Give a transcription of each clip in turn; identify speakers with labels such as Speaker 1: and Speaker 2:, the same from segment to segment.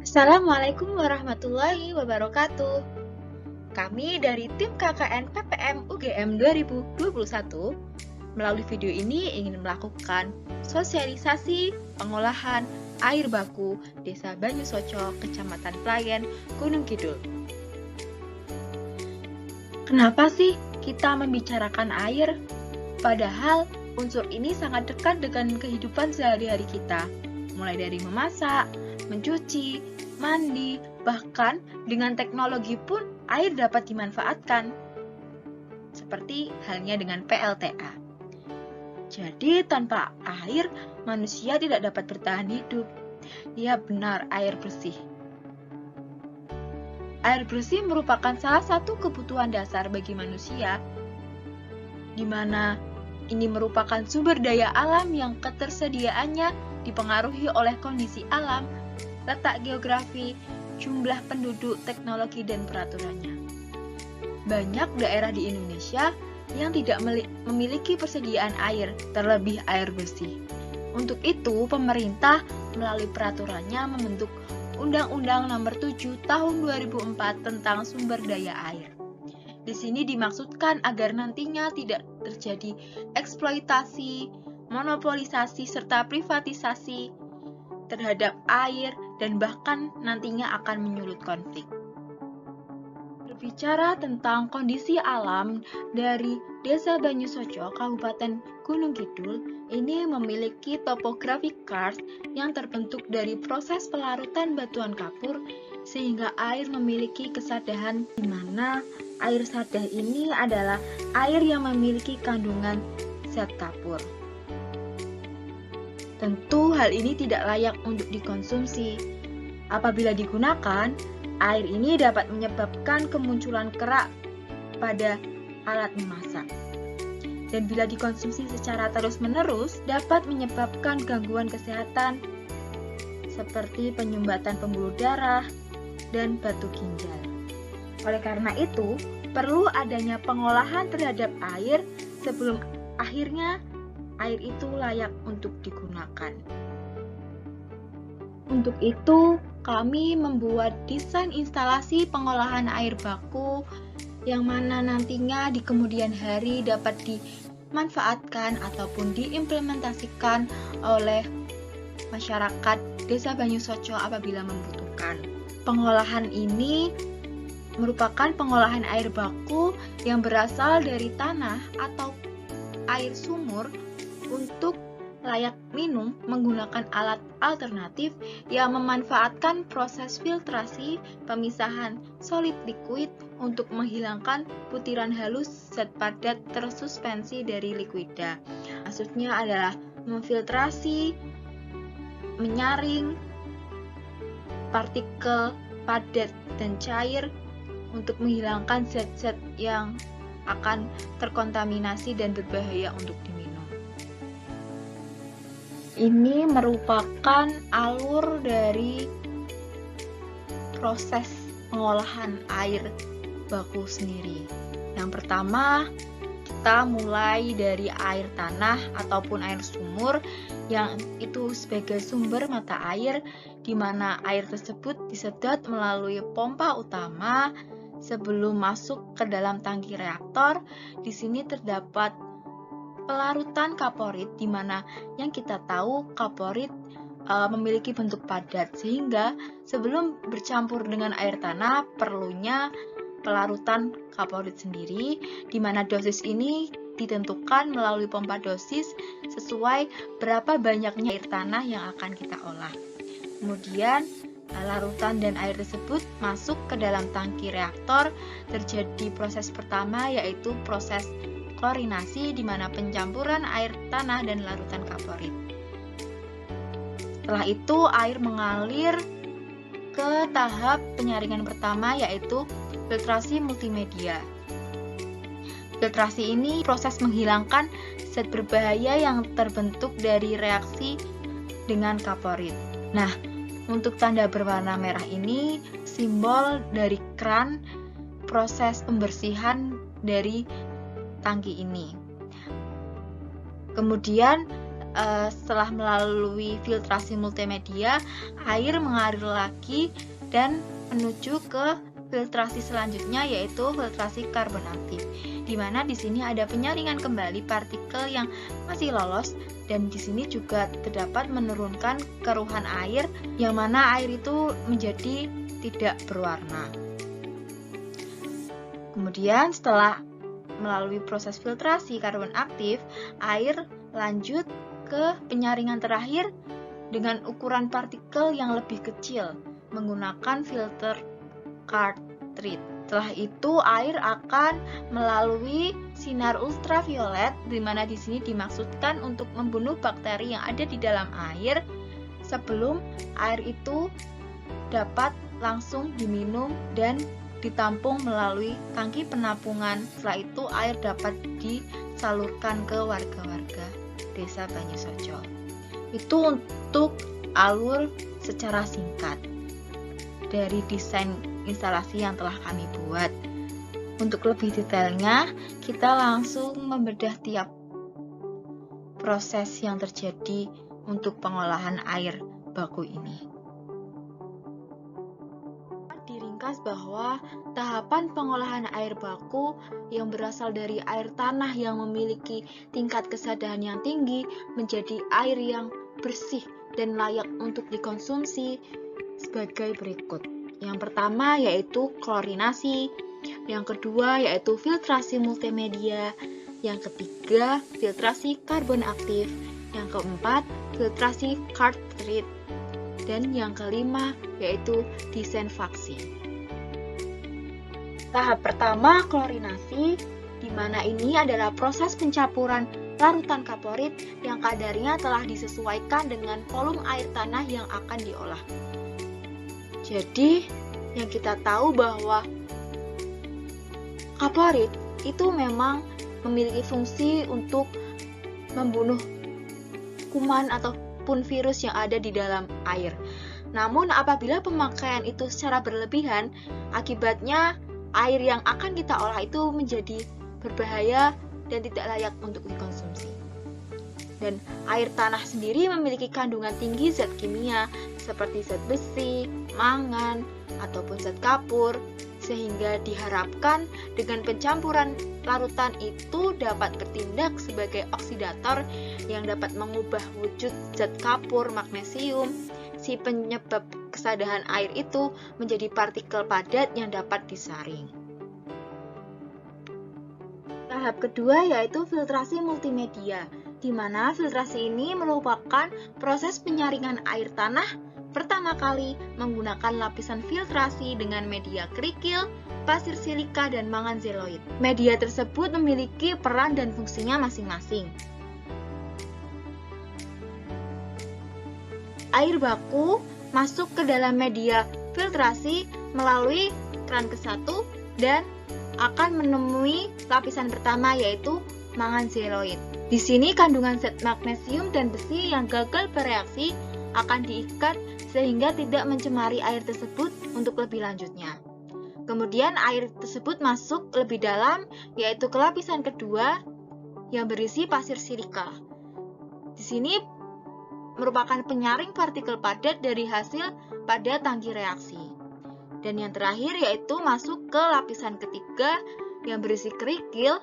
Speaker 1: Assalamualaikum warahmatullahi wabarakatuh. Kami dari tim KKN PPM UGM 2021 melalui video ini ingin melakukan sosialisasi pengolahan air baku Desa Banyusoco, Kecamatan Playen, Gunung Kidul. Kenapa sih kita membicarakan air? Padahal unsur ini sangat dekat dengan kehidupan sehari-hari kita, mulai dari memasak, mencuci, mandi, bahkan dengan teknologi pun air dapat dimanfaatkan. Seperti halnya dengan PLTA. Jadi tanpa air, manusia tidak dapat bertahan hidup. Ya benar, air bersih. Air bersih merupakan salah satu kebutuhan dasar bagi manusia, di mana ini merupakan sumber daya alam yang ketersediaannya dipengaruhi oleh kondisi alam, letak geografi, jumlah penduduk, teknologi, dan peraturannya. Banyak daerah di Indonesia yang tidak memiliki persediaan air, terlebih air bersih. Untuk itu, pemerintah melalui peraturannya membentuk Undang-Undang Nomor 7 Tahun 2004 tentang Sumber Daya Air. Di sini dimaksudkan agar nantinya tidak terjadi eksploitasi, monopolisasi, serta privatisasi terhadap air dan bahkan nantinya akan menyulut konflik. Berbicara tentang kondisi alam dari Desa Banyusoco, Kabupaten Gunung Kidul, ini memiliki topografi karst yang terbentuk dari proses pelarutan batuan kapur sehingga air memiliki kesadahan, di mana air sadah ini adalah air yang memiliki kandungan zat kapur. Tentu hal ini tidak layak untuk dikonsumsi. Apabila digunakan, air ini dapat menyebabkan kemunculan kerak pada alat memasak. Dan bila dikonsumsi secara terus-menerus, dapat menyebabkan gangguan kesehatan seperti penyumbatan pembuluh darah dan batu ginjal. Oleh karena itu, perlu adanya pengolahan terhadap air sebelum akhirnya air itu layak untuk digunakan. Untuk itu, kami membuat desain instalasi pengolahan air baku yang mana nantinya di kemudian hari dapat dimanfaatkan ataupun diimplementasikan oleh masyarakat Desa Banyusoco apabila membutuhkan. Pengolahan ini merupakan pengolahan air baku yang berasal dari tanah atau air sumur untuk layak minum menggunakan alat alternatif yang memanfaatkan proses filtrasi pemisahan solid liquid untuk menghilangkan butiran halus zat padat tersuspensi dari liquida. Maksudnya adalah memfiltrasi, menyaring partikel padat dan cair untuk menghilangkan zat-zat yang akan terkontaminasi dan berbahaya untuk diminum. Ini merupakan alur dari proses pengolahan air baku sendiri. Yang pertama, kita mulai dari air tanah ataupun air sumur yang itu sebagai sumber mata air, di mana air tersebut disedot melalui pompa utama sebelum masuk ke dalam tangki reaktor. Di sini terdapat pelarutan kaporit, di mana yang kita tahu kaporit memiliki bentuk padat, sehingga sebelum bercampur dengan air tanah perlunya pelarutan kaporit sendiri, di mana dosis ini ditentukan melalui pompa dosis sesuai berapa banyaknya air tanah yang akan kita olah. Kemudian larutan dan air tersebut masuk ke dalam tangki reaktor. Terjadi proses pertama yaitu proses klorinasi, di mana pencampuran air tanah dan larutan kaporit. Setelah itu air mengalir ke tahap penyaringan pertama yaitu filtrasi multimedia. Filtrasi ini proses menghilangkan zat berbahaya yang terbentuk dari reaksi dengan kaporit. Nah, untuk tanda berwarna merah ini simbol dari keran proses pembersihan dari tangki ini. Kemudian setelah melalui filtrasi multimedia, air mengalir lagi dan menuju ke filtrasi selanjutnya, yaitu filtrasi karbon aktif, di mana di sini ada penyaringan kembali partikel yang masih lolos, dan di sini juga terdapat menurunkan keruhan air, yang mana air itu menjadi tidak berwarna. Kemudian setelah melalui proses filtrasi karbon aktif, air lanjut ke penyaringan terakhir dengan ukuran partikel yang lebih kecil menggunakan filter cartridge. Setelah itu air akan melalui sinar ultraviolet, di mana di sini dimaksudkan untuk membunuh bakteri yang ada di dalam air sebelum air itu dapat langsung diminum dan ditampung melalui tangki penampungan. Setelah itu air dapat disalurkan ke warga-warga Desa Banyusoco. Itu untuk alur secara singkat dari desain instalasi yang telah kami buat. Untuk lebih detailnya, kita langsung membedah tiap proses yang terjadi untuk pengolahan air baku ini. Diringkas bahwa tahapan pengolahan air baku yang berasal dari air tanah yang memiliki tingkat kesadaran yang tinggi menjadi air yang bersih dan layak untuk dikonsumsi sebagai berikut. Yang pertama yaitu klorinasi, yang kedua yaitu filtrasi multimedia, yang ketiga filtrasi karbon aktif, yang keempat filtrasi cartridge, dan yang kelima yaitu disinfeksi. Tahap pertama klorinasi, di mana ini adalah proses pencampuran larutan kaporit yang kadarnya telah disesuaikan dengan volume air tanah yang akan diolah. Jadi, yang kita tahu bahwa kaporit itu memang memiliki fungsi untuk membunuh kuman ataupun virus yang ada di dalam air. Namun apabila pemakaian itu secara berlebihan, akibatnya air yang akan kita olah itu menjadi berbahaya dan tidak layak untuk dikonsumsi. Dan air tanah sendiri memiliki kandungan tinggi zat kimia seperti zat besi, mangan, ataupun zat kapur, sehingga diharapkan dengan pencampuran larutan itu dapat bertindak sebagai oksidator yang dapat mengubah wujud zat kapur, magnesium, si penyebab kesadaran air itu menjadi partikel padat yang dapat disaring. Tahap kedua yaitu filtrasi multimedia, di mana filtrasi ini merupakan proses penyaringan air tanah pertama kali menggunakan lapisan filtrasi dengan media kerikil, pasir silika, dan mangan zeoloid. Media tersebut memiliki peran dan fungsinya masing-masing. Air baku masuk ke dalam media filtrasi melalui keran ke-1 dan akan menemui lapisan pertama yaitu mangan zeoloid. Di sini kandungan zat magnesium dan besi yang gagal bereaksi akan diikat sehingga tidak mencemari air tersebut untuk lebih lanjutnya. Kemudian air tersebut masuk lebih dalam yaitu ke lapisan kedua yang berisi pasir silika. Di sini merupakan penyaring partikel padat dari hasil pada tangki reaksi. Dan yang terakhir yaitu masuk ke lapisan ketiga yang berisi kerikil.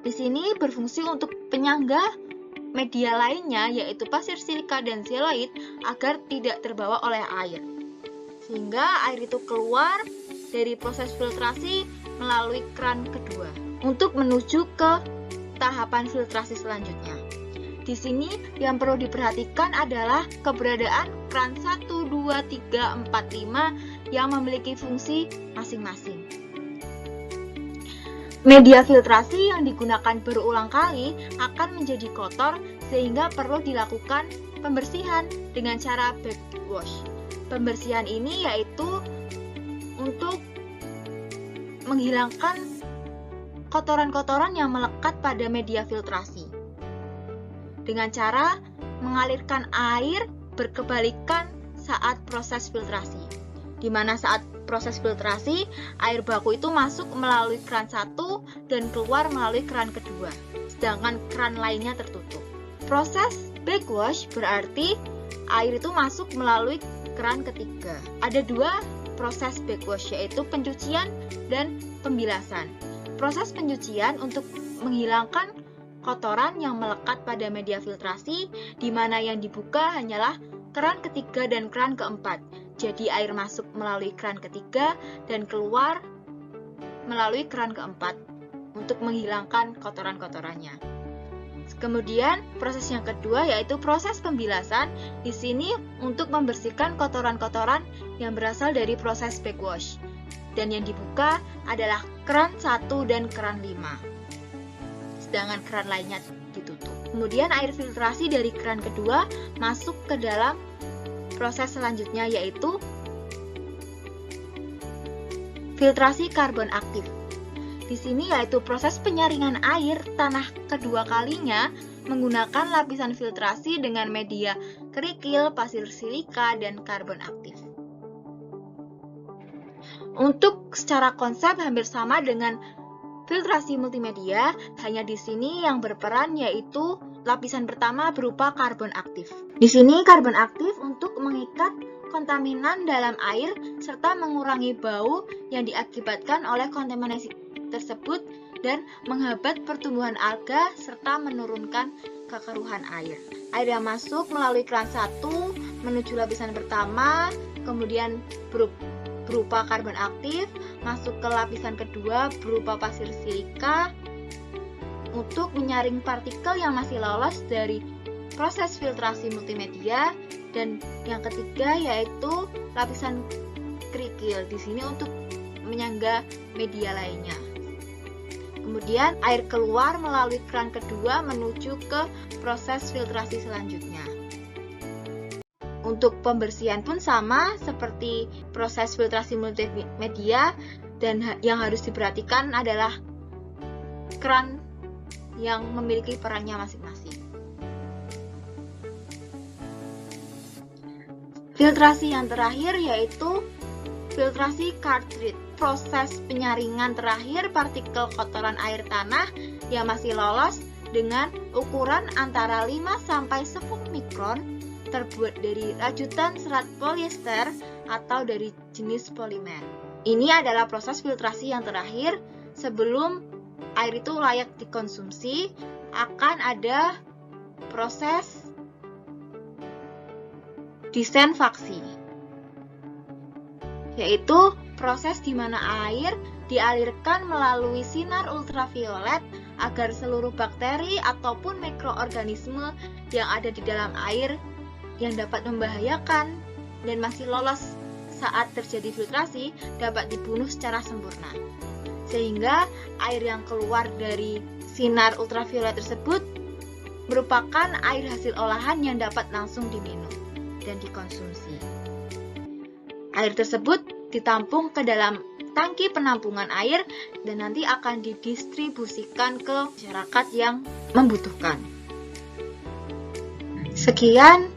Speaker 1: Di sini berfungsi untuk penyangga media lainnya yaitu pasir silika dan zeoloid agar tidak terbawa oleh air. Sehingga air itu keluar dari proses filtrasi melalui keran kedua untuk menuju ke tahapan filtrasi selanjutnya. Di sini yang perlu diperhatikan adalah keberadaan keran 1, 2, 3, 4, 5 yang memiliki fungsi masing-masing. Media filtrasi yang digunakan berulang kali akan menjadi kotor sehingga perlu dilakukan pembersihan dengan cara backwash. Pembersihan ini yaitu untuk menghilangkan kotoran-kotoran yang melekat pada media filtrasi dengan cara mengalirkan air berkebalikan saat proses filtrasi, di mana saat proses filtrasi air baku itu masuk melalui keran 1 dan keluar melalui keran kedua, sedangkan keran lainnya tertutup. Proses backwash berarti air itu masuk melalui keran ketiga. Ada dua proses backwash, yaitu pencucian dan pembilasan. Proses pencucian untuk menghilangkan kotoran yang melekat pada media filtrasi, di mana yang dibuka hanyalah keran ketiga dan keran keempat. Jadi air masuk melalui keran ketiga dan keluar melalui keran keempat untuk menghilangkan kotoran-kotorannya. Kemudian proses yang kedua yaitu proses pembilasan. Di sini untuk membersihkan kotoran-kotoran yang berasal dari proses backwash. Dan yang dibuka adalah keran 1 dan keran 5. Sedangkan keran lainnya ditutup. Kemudian air filtrasi dari keran kedua masuk ke dalam proses selanjutnya yaitu filtrasi karbon aktif. Di sini yaitu proses penyaringan air tanah kedua kalinya menggunakan lapisan filtrasi dengan media kerikil, pasir silika, dan karbon aktif. Untuk secara konsep hampir sama dengan filtrasi multimedia, hanya di sini yang berperan yaitu lapisan pertama berupa karbon aktif. Di sini karbon aktif untuk mengikat kontaminan dalam air serta mengurangi bau yang diakibatkan oleh kontaminasi tersebut dan menghambat pertumbuhan alga serta menurunkan kekeruhan air. Air yang masuk melalui keran 1 menuju lapisan pertama, kemudian berupa karbon aktif, masuk ke lapisan kedua berupa pasir silika untuk menyaring partikel yang masih lolos dari proses filtrasi multimedia, dan yang ketiga yaitu lapisan kerikil di sini untuk menyangga media lainnya. Kemudian air keluar melalui keran kedua menuju ke proses filtrasi selanjutnya. Untuk pembersihan pun sama seperti proses filtrasi multimedia, dan yang harus diperhatikan adalah keran yang memiliki perannya masing-masing. Filtrasi yang terakhir yaitu filtrasi cartridge. Proses penyaringan terakhir partikel kotoran air tanah yang masih lolos dengan ukuran antara 5-10 mikron, terbuat dari rajutan serat polyester atau dari jenis polimer. Ini adalah proses filtrasi yang terakhir sebelum air itu layak dikonsumsi. Akan ada proses disinfeksi, yaitu proses di mana air dialirkan melalui sinar ultraviolet agar seluruh bakteri ataupun mikroorganisme yang ada di dalam air yang dapat membahayakan dan masih lolos saat terjadi filtrasi dapat dibunuh secara sempurna. Sehingga air yang keluar dari sinar ultraviolet tersebut merupakan air hasil olahan yang dapat langsung diminum dan dikonsumsi. Air tersebut ditampung ke dalam tangki penampungan air dan nanti akan didistribusikan ke masyarakat yang membutuhkan. Sekian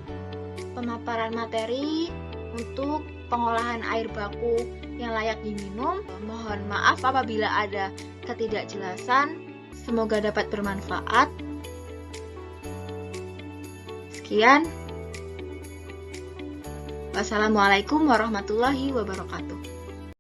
Speaker 1: pemaparan materi untuk pengolahan air baku yang layak diminum. Mohon maaf apabila ada ketidakjelasan. Semoga dapat bermanfaat. Sekian. Wassalamualaikum warahmatullahi wabarakatuh.